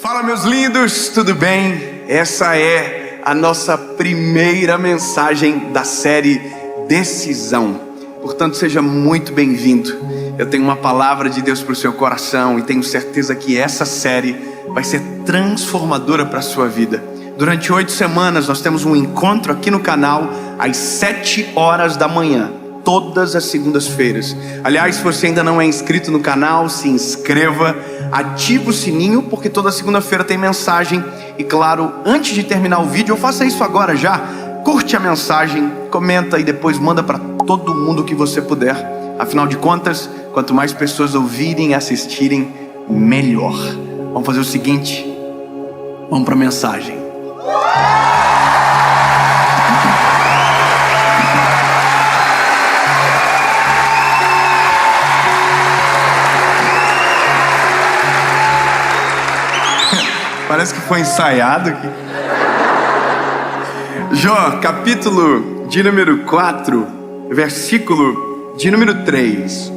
Fala, meus lindos, tudo bem? Essa é a nossa primeira mensagem da série Decisão. Portanto, seja muito bem-vindo. Eu tenho uma palavra de Deus para o seu coração e tenho certeza que essa série vai ser transformadora para a sua vida. Durante 8 semanas nós temos um encontro aqui no canal às 7 horas da manhã. Todas as segundas-feiras. Aliás, se você ainda não é inscrito no canal, se inscreva, ative o sininho, porque toda segunda-feira tem mensagem. E claro, antes de terminar o vídeo, faça isso agora já. Curte a mensagem, comenta e depois manda para todo mundo que você puder. Afinal de contas, quanto mais pessoas ouvirem e assistirem, melhor. Vamos fazer o seguinte, vamos para a mensagem. Parece que foi ensaiado aqui. Jó, capítulo de número 4, versículo de número 3.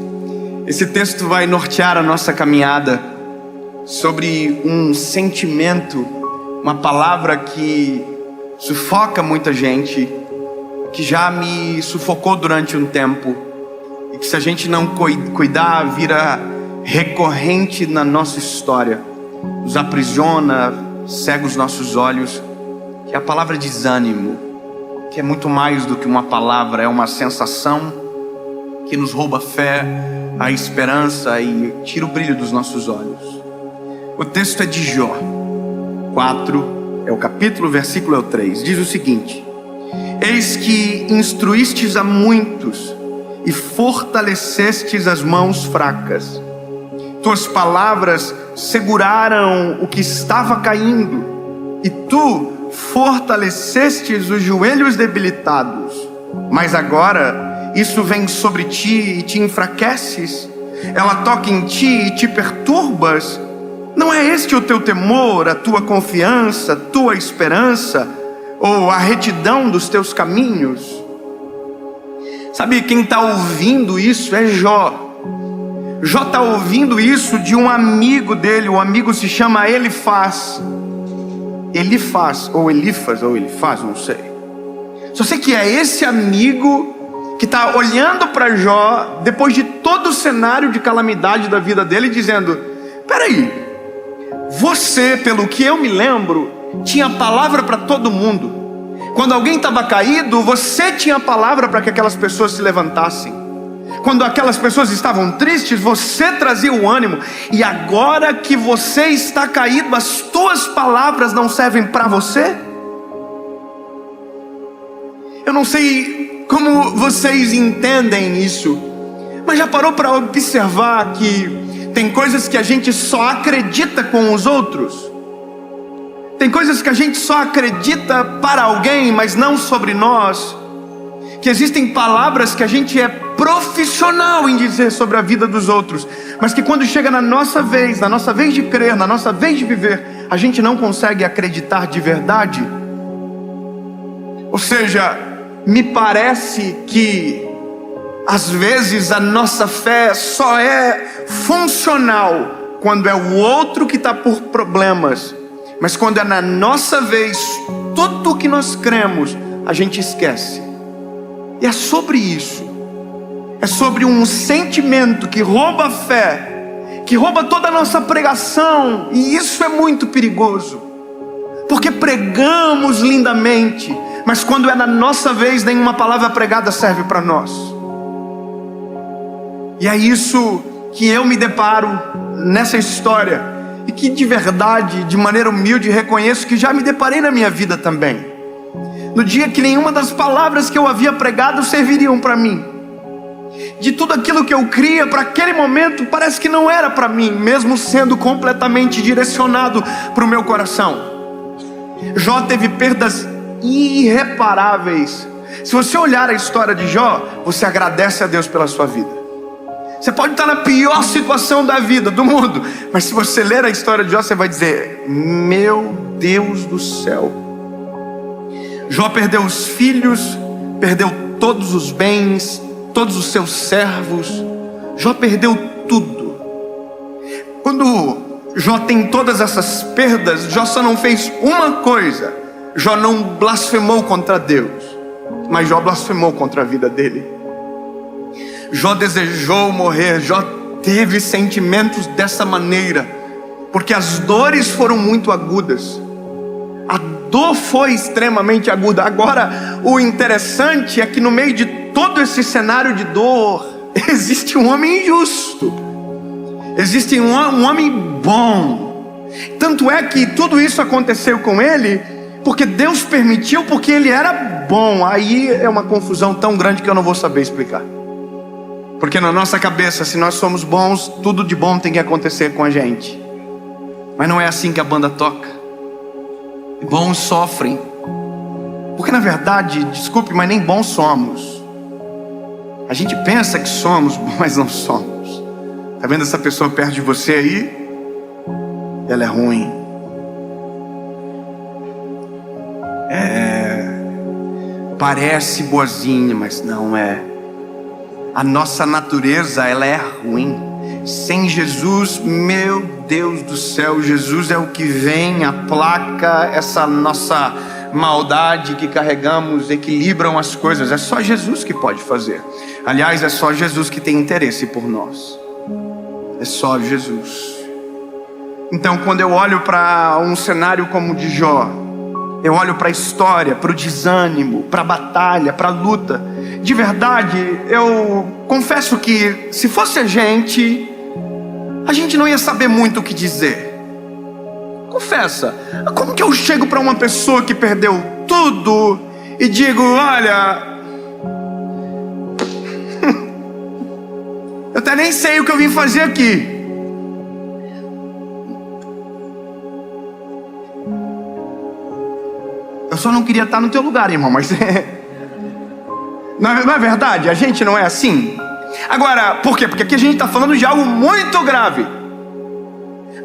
Esse texto vai nortear a nossa caminhada sobre um sentimento, uma palavra que sufoca muita gente, que já me sufocou durante um tempo, e que se a gente não cuidar, vira recorrente na nossa história. Nos aprisiona, cega os nossos olhos, que é a palavra desânimo, que é muito mais do que uma palavra, é uma sensação que nos rouba a fé, a esperança e tira o brilho dos nossos olhos. O texto é de Jó 4, é o capítulo, versículo é o 3, diz o seguinte: eis que instruístes a muitos e fortalecestes as mãos fracas. Tuas palavras seguraram o que estava caindo, e tu fortalecestes os joelhos debilitados. Mas agora isso vem sobre ti e te enfraqueces. Ela toca em ti e te perturbas. Não é este o teu temor, a tua confiança, a tua esperança, ou a retidão dos teus caminhos? Sabe, quem está ouvindo isso é Jó. Jó está ouvindo isso de um amigo dele. O amigo se chama Elifaz, ou Elifaz, não sei. Só sei que é esse amigo que está olhando para Jó, depois de todo o cenário de calamidade da vida dele, dizendo: peraí, você, pelo que eu me lembro, tinha palavra para todo mundo. Quando alguém estava caído, você tinha palavra para que aquelas pessoas se levantassem. Quando aquelas pessoas estavam tristes, você trazia o ânimo. E agora que você está caído, as tuas palavras não servem para você? Eu não sei como vocês entendem isso, mas já parou para observar que tem coisas que a gente só acredita com os outros? Tem coisas que a gente só acredita para alguém, mas não sobre nós. Que existem palavras que a gente é profissional em dizer sobre a vida dos outros, mas que quando chega na nossa vez de crer, na nossa vez de viver, a gente não consegue acreditar de verdade. Ou seja, me parece que às vezes a nossa fé só é funcional quando é o outro que está por problemas, mas quando é na nossa vez, tudo o que nós cremos, a gente esquece. E é sobre isso. É sobre um sentimento que rouba a fé, que rouba toda a nossa pregação. E isso é muito perigoso, porque pregamos lindamente, mas quando é na nossa vez, nenhuma palavra pregada serve para nós. E é isso que eu me deparo nessa história, e que de verdade, de maneira humilde, reconheço que já me deparei na minha vida também. No dia que nenhuma das palavras que eu havia pregado serviriam para mim. De tudo aquilo que eu cria para aquele momento, parece que não era para mim, mesmo sendo completamente direcionado para o meu coração. Jó teve perdas irreparáveis. Se você olhar a história de Jó, você agradece a Deus pela sua vida. Você pode estar na pior situação da vida, do mundo, mas se você ler a história de Jó, você vai dizer: meu Deus do céu. Jó perdeu os filhos, perdeu todos os bens, todos os seus servos. Jó perdeu tudo. Quando Jó tem todas essas perdas, Jó só não fez uma coisa: Jó não blasfemou contra Deus, mas Jó blasfemou contra a vida dele. Jó desejou morrer, Jó teve sentimentos dessa maneira, porque as dores foram muito agudas. A dor foi extremamente aguda. Agora, o interessante é que no meio de todo esse cenário de dor, existe um homem justo, existe um homem bom. Tanto é que tudo isso aconteceu com ele porque Deus permitiu, porque ele era bom. Aí é uma confusão tão grande que eu não vou saber explicar. Porque na nossa cabeça, se nós somos bons, tudo de bom tem que acontecer com a gente. Mas não é assim que a banda toca. Bons sofrem, porque na verdade, desculpe, mas nem bons somos. A gente pensa que somos, mas não somos. Tá vendo essa pessoa perto de você aí? Ela é ruim. Parece boazinha, mas não é. A nossa natureza, ela é ruim. Sem Jesus, meu Deus do céu, Jesus é o que vem, aplaca essa nossa maldade que carregamos, equilibram as coisas. É só Jesus que pode fazer. Aliás, é só Jesus que tem interesse por nós. É só Jesus. Então, quando eu olho para um cenário como o de Jó, eu olho para a história, para o desânimo, para a batalha, para a luta. De verdade, eu confesso que se fosse a gente não ia saber muito o que dizer. Confessa, como que eu chego para uma pessoa que perdeu tudo e digo: olha, eu até nem sei o que eu vim fazer aqui. Eu só não queria estar no teu lugar, irmão, mas não é verdade? A gente não é assim. Agora, por quê? Porque aqui a gente está falando de algo muito grave.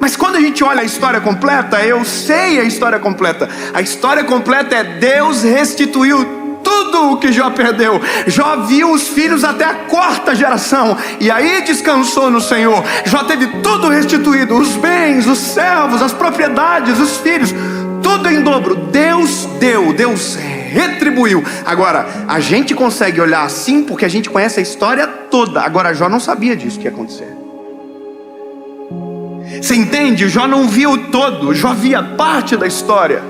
Mas quando a gente olha a história completa, eu sei a história completa. A história completa é: Deus restituiu tudo o que Jó perdeu. Jó viu os filhos até a 4ª geração, e aí descansou no Senhor. Jó teve tudo restituído: os bens, os servos, as propriedades, os filhos, tudo em dobro. Deus deu, Deus retribuiu. Agora, a gente consegue olhar assim porque a gente conhece a história toda. Agora, Jó não sabia disso que ia acontecer. Você entende? Jó não via o todo, Jó via parte da história.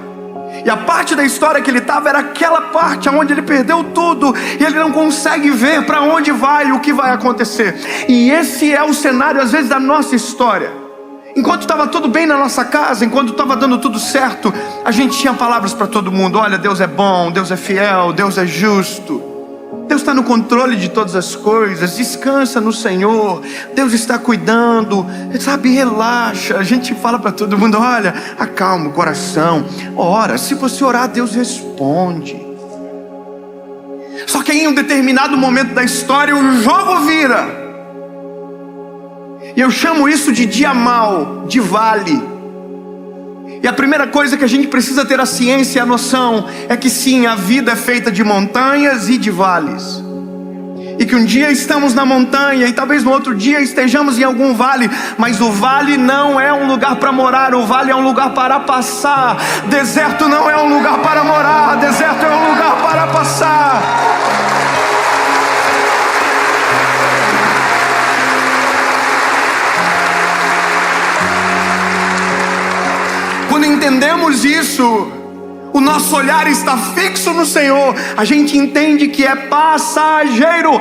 E a parte da história que ele estava era aquela parte onde ele perdeu tudo, e ele não consegue ver para onde vai e o que vai acontecer. E esse é o cenário às vezes da nossa história. Enquanto estava tudo bem na nossa casa, enquanto estava dando tudo certo, a gente tinha palavras para todo mundo: olha, Deus é bom, Deus é fiel, Deus é justo, Deus está no controle de todas as coisas, descansa no Senhor, Deus está cuidando, sabe, relaxa. A gente fala para todo mundo: olha, acalma o coração, ora, se você orar, Deus responde. Só que em um determinado momento da história, o jogo vira. E eu chamo isso de dia mau, de vale. E a primeira coisa que a gente precisa ter a ciência e a noção é que sim, a vida é feita de montanhas e de vales. E que um dia estamos na montanha e talvez no outro dia estejamos em algum vale. Mas o vale não é um lugar para morar, o vale é um lugar para passar. Deserto não é um lugar para morar, deserto é um lugar para passar. Quando entendemos isso, o nosso olhar está fixo no Senhor. A gente entende que é passageiro,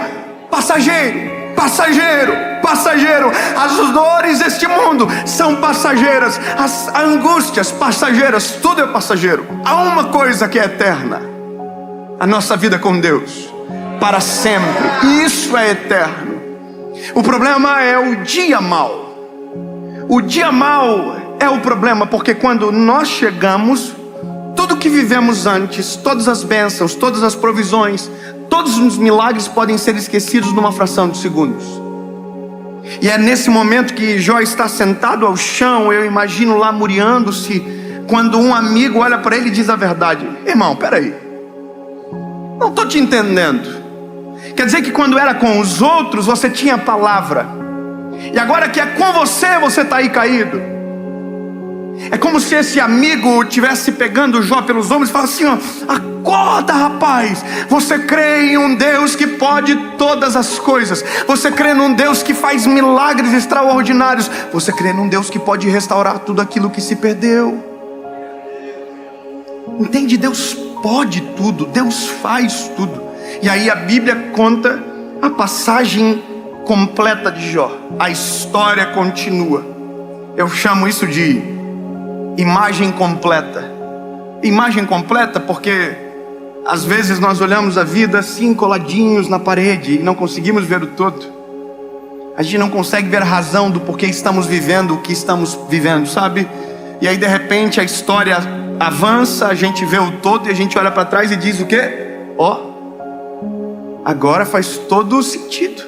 passageiro, passageiro, passageiro. As dores deste mundo são passageiras, as angústias passageiras, tudo é passageiro. Há uma coisa que é eterna: a nossa vida com Deus, para sempre. Isso é eterno. O problema é o dia mau. O dia mau é o problema, porque quando nós chegamos, tudo que vivemos antes, todas as bênçãos, todas as provisões, todos os milagres podem ser esquecidos numa fração de segundos. E é nesse momento que Jó está sentado ao chão, eu imagino lá muriando-se, quando um amigo olha para ele e diz a verdade: irmão, peraí, não estou te entendendo. Quer dizer que quando era com os outros você tinha palavra, e agora que é com você, você está aí caído. É como se esse amigo tivesse pegando Jó pelos ombros e falasse assim: ó, acorda, rapaz, você crê em um Deus que pode todas as coisas, você crê num Deus que faz milagres extraordinários, você crê num Deus que pode restaurar tudo aquilo que se perdeu. Entende? Deus pode tudo, Deus faz tudo. E aí a Bíblia conta a passagem completa de Jó, a história continua. Eu chamo isso de imagem completa. Imagem completa porque às vezes nós olhamos a vida assim coladinhos na parede e não conseguimos ver o todo. A gente não consegue ver a razão do porquê estamos vivendo o que estamos vivendo, sabe? E aí de repente a história avança, a gente vê o todo e a gente olha para trás e diz o quê? Ó, agora faz todo o sentido.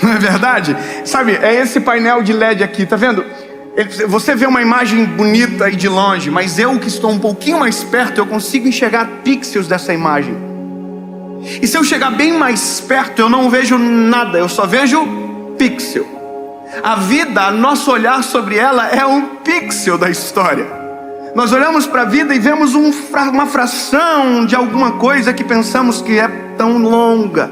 Não é verdade? Sabe, é esse painel de LED aqui, tá vendo? Você vê uma imagem bonita aí de longe, mas eu que estou um pouquinho mais perto, eu consigo enxergar pixels dessa imagem. E se eu chegar bem mais perto, eu não vejo nada, eu só vejo pixel. A vida, nosso olhar sobre ela é um pixel da história. Nós olhamos para a vida e vemos uma fração de alguma coisa que pensamos que é tão longa.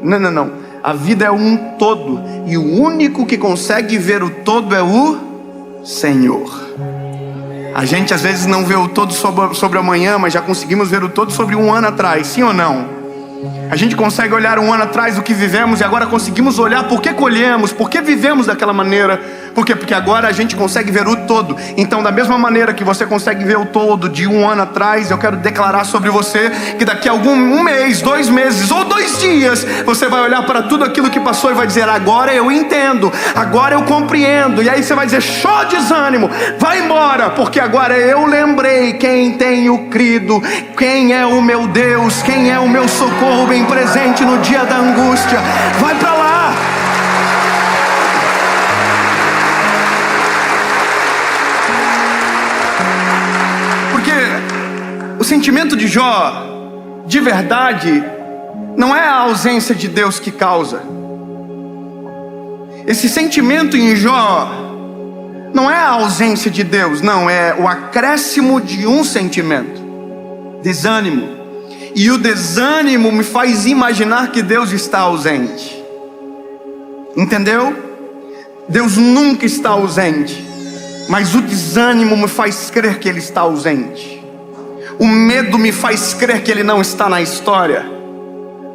Não. A vida é um todo, e o único que consegue ver o todo é o Senhor. A gente às vezes não vê o todo sobre amanhã, mas já conseguimos ver o todo sobre um ano atrás, sim ou não? A gente consegue olhar um ano atrás do que vivemos e agora conseguimos olhar por que colhemos, por que vivemos daquela maneira. Por quê? Porque agora a gente consegue ver o todo. Então da mesma maneira que você consegue ver o todo de um ano atrás, eu quero declarar sobre você que daqui a um mês, 2 meses ou 2 dias, você vai olhar para tudo aquilo que passou e vai dizer: agora eu entendo, agora eu compreendo. E aí você vai dizer: show, desânimo, vai embora, porque agora eu lembrei quem tenho crido, quem é o meu Deus, quem é o meu socorro bem presente no dia da angústia. Vai para lá. Porque o sentimento de Jó, de verdade, não é a ausência de Deus que causa. Esse sentimento em Jó não é a ausência de Deus, não, é o acréscimo de um sentimento: desânimo. E o desânimo me faz imaginar que Deus está ausente. Entendeu? Deus nunca está ausente, mas o desânimo me faz crer que Ele está ausente. O medo me faz crer que Ele não está na história.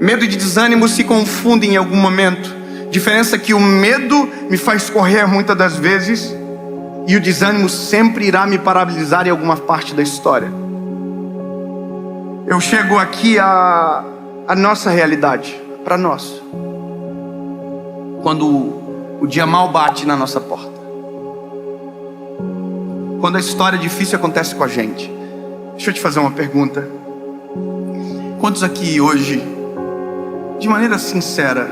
Medo e desânimo se confundem em algum momento. Diferença é que o medo me faz correr muitas das vezes, e o desânimo sempre irá me paralisar em alguma parte da história. Eu chego aqui a nossa realidade, para nós. Quando o dia mal bate na nossa porta. Quando a história difícil acontece com a gente. Deixa eu te fazer uma pergunta. Quantos aqui hoje, de maneira sincera,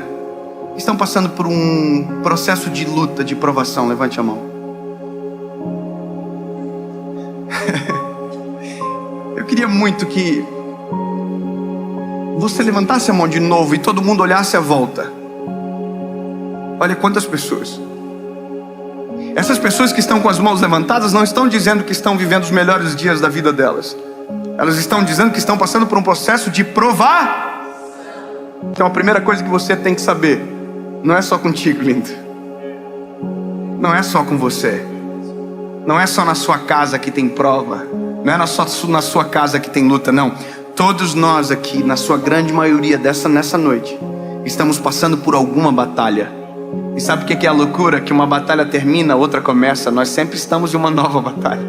estão passando por um processo de luta, de provação? Levante a mão. Eu queria muito que você levantasse a mão de novo e todo mundo olhasse à volta. Olha quantas pessoas. Essas pessoas que estão com as mãos levantadas não estão dizendo que estão vivendo os melhores dias da vida delas. Elas estão dizendo que estão passando por um processo de provar. Então a primeira coisa que você tem que saber: não é só contigo, lindo. Não é só com você. Não é só na sua casa que tem prova. Não é só na sua casa que tem luta, não. Todos nós aqui, na sua grande maioria nessa noite, estamos passando por alguma batalha. E sabe o que é a loucura? Que uma batalha termina, outra começa. Nós sempre estamos em uma nova batalha.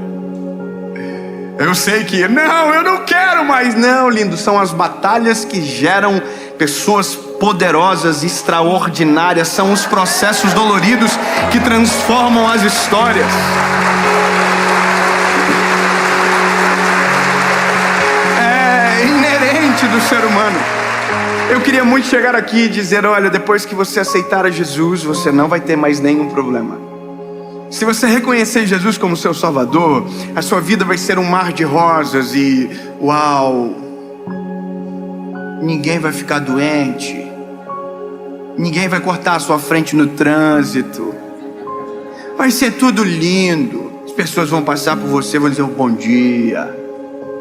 Eu sei que, não, eu não quero mais. Não, lindo, são as batalhas que geram pessoas poderosas, extraordinárias. São os processos doloridos que transformam as histórias. Do ser humano. Eu queria muito chegar aqui e dizer: olha, depois que você aceitar a Jesus, você não vai ter mais nenhum problema. Se você reconhecer Jesus como seu Salvador, a sua vida vai ser um mar de rosas e uau, ninguém vai ficar doente, ninguém vai cortar a sua frente no trânsito, vai ser tudo lindo. As pessoas vão passar por você e vão dizer bom dia.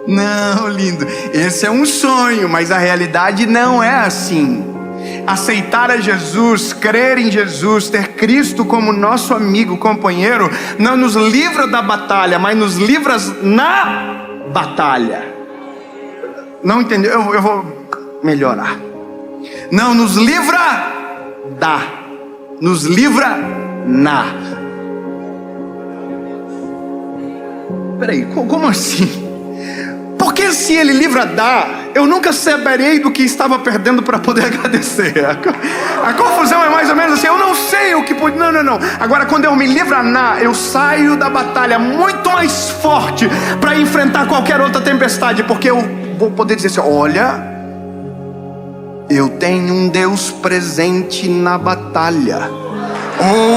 Não, lindo, esse é um sonho, mas a realidade não é assim. Aceitar a Jesus, crer em Jesus, ter Cristo como nosso amigo, companheiro, não nos livra da batalha, mas nos livra na batalha. Não entendeu? Eu vou melhorar. Não nos livra da, nos livra na. Peraí, como assim? Porque se ele livra da, eu nunca saberei do que estava perdendo para poder agradecer. A confusão é mais ou menos assim, eu não sei o que pode. Não. Agora quando eu me livro na, eu saio da batalha muito mais forte para enfrentar qualquer outra tempestade, porque eu vou poder dizer assim: olha, eu tenho um Deus presente na batalha.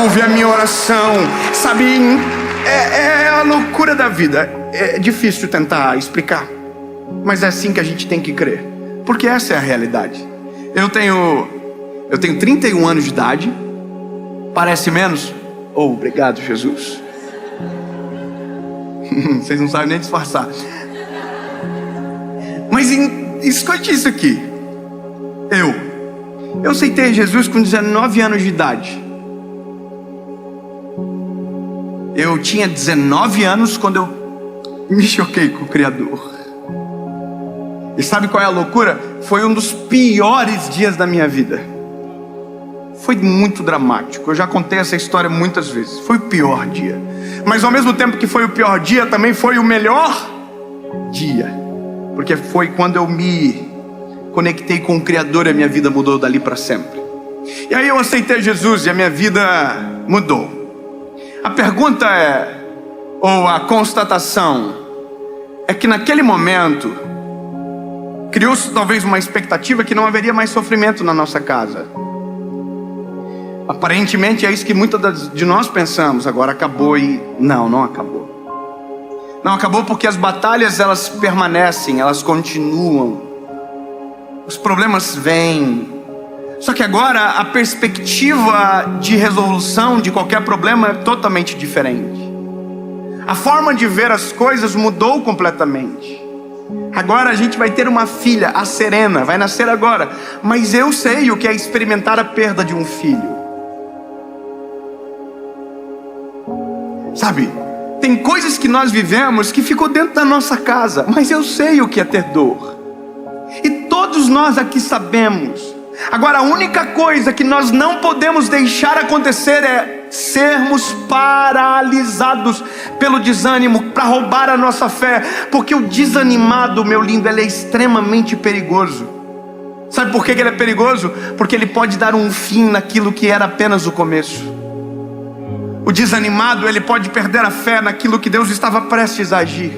Ouve a minha oração. Sabe, é a loucura da vida. É difícil tentar explicar, mas é assim que a gente tem que crer, porque essa é a realidade. Eu tenho 31 anos de idade. Parece menos? Oh, obrigado, Jesus. Vocês não sabem nem disfarçar. Mas escute isso aqui. Eu aceitei Jesus com 19 anos de idade. Eu tinha 19 anos quando eu me choquei com o Criador. E sabe qual é a loucura? Foi um dos piores dias da minha vida. Foi muito dramático. Eu já contei essa história muitas vezes. Foi o pior dia. Mas ao mesmo tempo que foi o pior dia, também foi o melhor dia. Porque foi quando eu me conectei com o Criador e a minha vida mudou dali para sempre. E aí eu aceitei Jesus e a minha vida mudou. A pergunta é, ou a constatação, é que naquele momento criou-se talvez uma expectativa que não haveria mais sofrimento na nossa casa. Aparentemente é isso que muitas de nós pensamos. Agora acabou e não acabou. Não acabou porque as batalhas, elas permanecem, elas continuam. Os problemas vêm. Só que agora a perspectiva de resolução de qualquer problema é totalmente diferente. A forma de ver as coisas mudou completamente. Agora a gente vai ter uma filha, a Serena, vai nascer agora. Mas eu sei o que é experimentar a perda de um filho. Sabe, tem coisas que nós vivemos que ficou dentro da nossa casa, mas eu sei o que é ter dor. E todos nós aqui sabemos. Agora a única coisa que nós não podemos deixar acontecer é sermos paralisados pelo desânimo para roubar a nossa fé. Porque o desanimado, meu lindo, ele é extremamente perigoso. Sabe por que ele é perigoso? Porque ele pode dar um fim naquilo que era apenas o começo. O desanimado, ele pode perder a fé naquilo que Deus estava prestes a agir.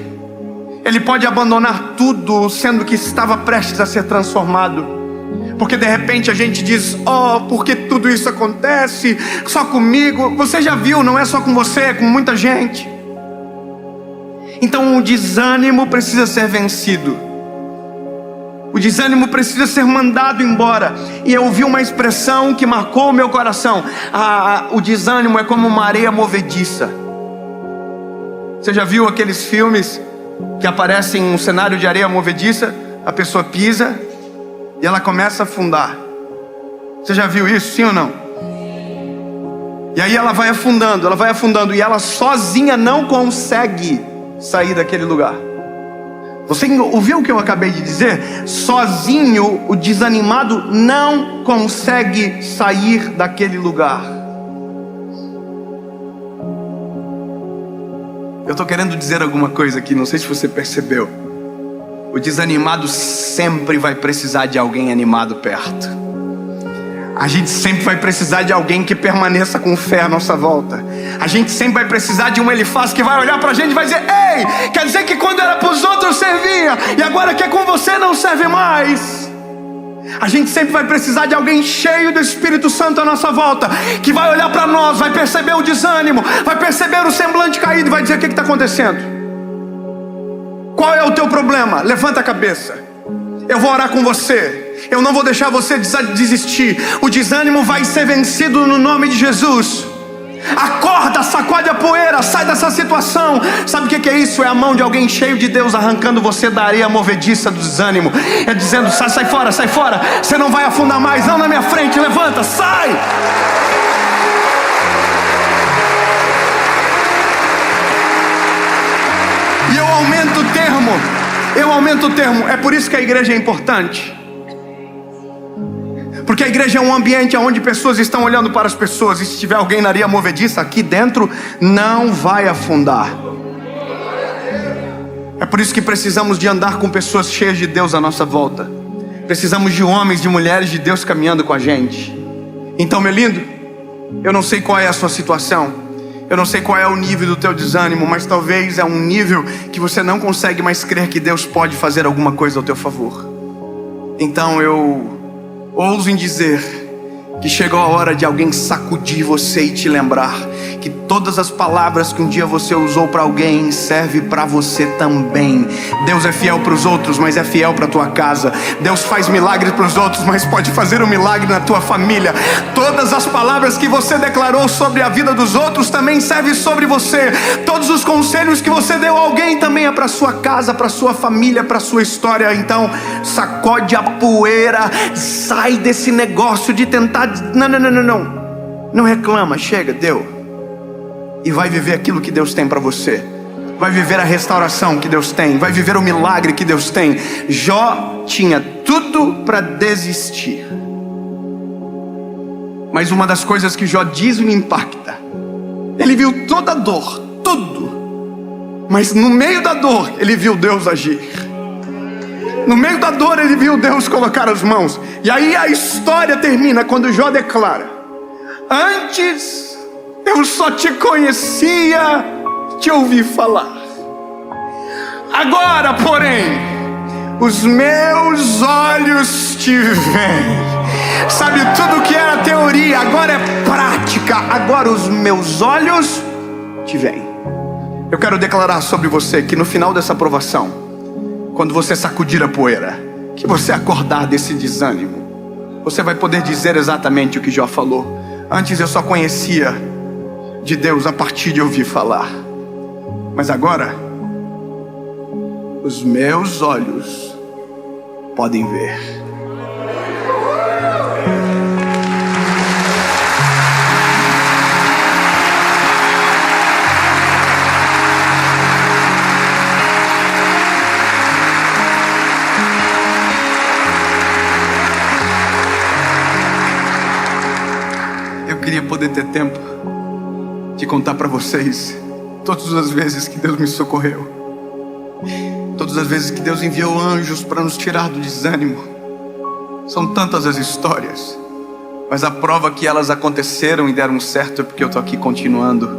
Ele pode abandonar tudo, sendo que estava prestes a ser transformado. Porque de repente a gente diz: oh, porque tudo isso acontece só comigo? Você já viu, não é só com você, é com muita gente. Então o desânimo precisa ser vencido. O desânimo precisa ser mandado embora. E eu ouvi uma expressão que marcou o meu coração. O desânimo é como uma areia movediça. Você já viu aqueles filmes que aparecem um cenário de areia movediça? A pessoa pisa e ela começa a afundar. Você já viu isso, sim ou não? E aí ela vai afundando, e ela sozinha não consegue sair daquele lugar. Você ouviu o que eu acabei de dizer? Sozinho, o desanimado não consegue sair daquele lugar. Eu estou querendo dizer alguma coisa aqui, não sei se você percebeu. O desanimado sempre vai precisar de alguém animado perto. A gente sempre vai precisar de alguém que permaneça com fé à nossa volta. A gente sempre vai precisar de um Elifaz que vai olhar pra gente e vai dizer: ei, quer dizer que quando era pros outros servia, e agora que é com você não serve mais. A gente sempre vai precisar de alguém cheio do Espírito Santo à nossa volta, que vai olhar pra nós, vai perceber o desânimo, vai perceber o semblante caído e vai dizer: o que está acontecendo? Qual é o teu problema? Levanta a cabeça. Eu vou orar com você. Eu não vou deixar você desistir. O desânimo vai ser vencido no nome de Jesus. Acorda, sacode a poeira, sai dessa situação. Sabe o que é isso? É a mão de alguém cheio de Deus arrancando você da areia movediça do desânimo. É dizendo: sai fora, sai fora. Você não vai afundar mais, não na minha frente. Levanta, sai. E eu aumento o termo. É por isso que a igreja é importante. Porque a igreja é um ambiente onde pessoas estão olhando para as pessoas. E se tiver alguém na areia movediça, aqui dentro não vai afundar. É por isso que precisamos de andar com pessoas cheias de Deus à nossa volta. Precisamos de homens, de mulheres de Deus caminhando com a gente. Então, meu lindo, eu não sei qual é a sua situação, eu não sei qual é o nível do teu desânimo, mas talvez é um nível que você não consegue mais crer que Deus pode fazer alguma coisa ao teu favor. Então eu ouso em dizer que chegou a hora de alguém sacudir você e te lembrar que todas as palavras que um dia você usou para alguém serve para você também. Deus é fiel para os outros, mas é fiel para a tua casa. Deus faz milagres para os outros, mas pode fazer um milagre na tua família. Todas as palavras que você declarou sobre a vida dos outros também servem sobre você. Todos os conselhos que você deu a alguém também é para sua casa, para sua família, para sua história. Então sacode a poeira, sai desse negócio de tentar. Não reclama, chega, deu. E vai viver aquilo que Deus tem para você. Vai viver a restauração que Deus tem. Vai viver o milagre que Deus tem. Jó tinha tudo para desistir. Mas uma das coisas que Jó diz me impacta. Ele viu toda a dor, tudo. Mas no meio da dor, ele viu Deus agir. No meio da dor ele viu Deus colocar as mãos. E aí a história termina quando Jó declara: antes eu só te conhecia, te ouvi falar. Agora, porém, os meus olhos te veem. Sabe, tudo que era teoria agora é prática. Agora os meus olhos te veem. Eu quero declarar sobre você que no final dessa provação, quando você sacudir a poeira, que você acordar desse desânimo, você vai poder dizer exatamente o que Jó falou: antes eu só conhecia de Deus a partir de ouvir falar, mas agora os meus olhos podem ver. Eu queria poder ter tempo de contar para vocês todas as vezes que Deus me socorreu, todas as vezes que Deus enviou anjos para nos tirar do desânimo. São tantas as histórias, mas a prova que elas aconteceram e deram certo é porque eu estou aqui continuando.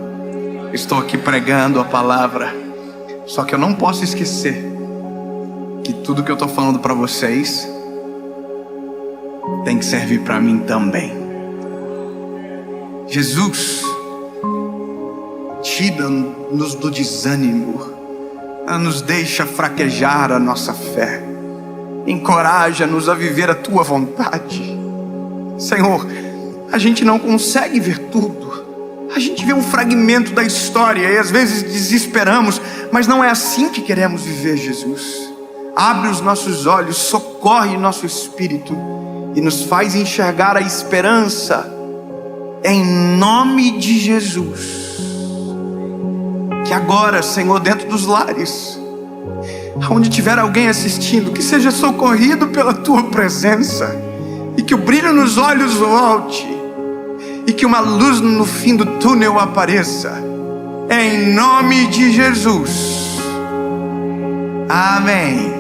Estou aqui pregando a palavra. Só que eu não posso esquecer que tudo que eu estou falando para vocês tem que servir para mim também. Jesus tira-nos do desânimo, nos deixa fraquejar a nossa fé, encoraja-nos a viver a tua vontade. Senhor, a gente não consegue ver tudo, a gente vê um fragmento da história e às vezes desesperamos, mas não é assim que queremos viver, Jesus. Abre os nossos olhos, socorre nosso espírito e nos faz enxergar a esperança. Em nome de Jesus, que agora, Senhor, dentro dos lares, onde tiver alguém assistindo, que seja socorrido pela Tua presença, e que o brilho nos olhos volte, e que uma luz no fim do túnel apareça, em nome de Jesus, amém.